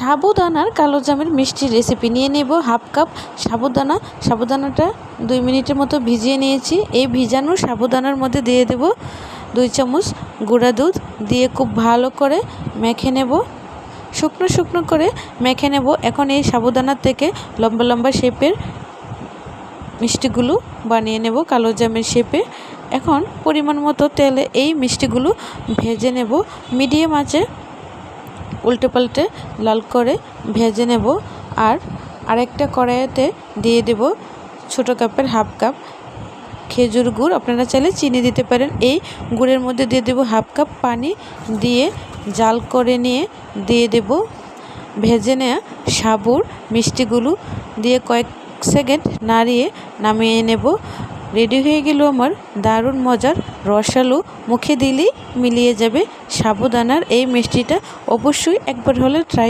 সাবুদানার কালোজামের মিষ্টি রেসিপি নিয়ে নেব হাফ কাপ সাবুদানাটা 2 মিনিটের মতো ভিজিয়ে নিয়েছি। এই ভিজানো সাবুদানার মধ্যে দিয়ে দেব 2 চামচ গুঁড়া দুধ দিয়ে খুব ভালো করে মেখে নেব, শুকনো করে মেখে নেব। এখন এই সাবুদানার থেকে লম্বা লম্বা শেপের মিষ্টিগুলো বানিয়ে নেব কালোজামের শেপে। এখন পরিমাণ মতো তেলে এই মিষ্টিগুলো ভেজে নেব, মিডিয়াম আঁচে উল্টে পাল্টে লাল করে ভেজে নেব। আর আরেকটা কড়াইতে দিয়ে দেব ছোটো কাপের হাফ কাপ খেজুর গুড়, আপনারা চাইলে চিনি দিতে পারেন। এই গুড়ের মধ্যে দিয়ে দেব হাফ কাপ পানি, দিয়ে জাল করে নিয়ে দিয়ে দেব ভেজে নেওয়া সাবুর মিষ্টিগুলো দিয়ে কয়েক সেকেন্ড নাড়িয়ে নামিয়ে নেব। রেডি হয়ে গেল আমার দারুণ মজার রসালো, মুখে দিলেই মিলিয়ে যাবে সাবুদানার এই মিষ্টিটা। অবশ্যই একবার হলে ট্রাই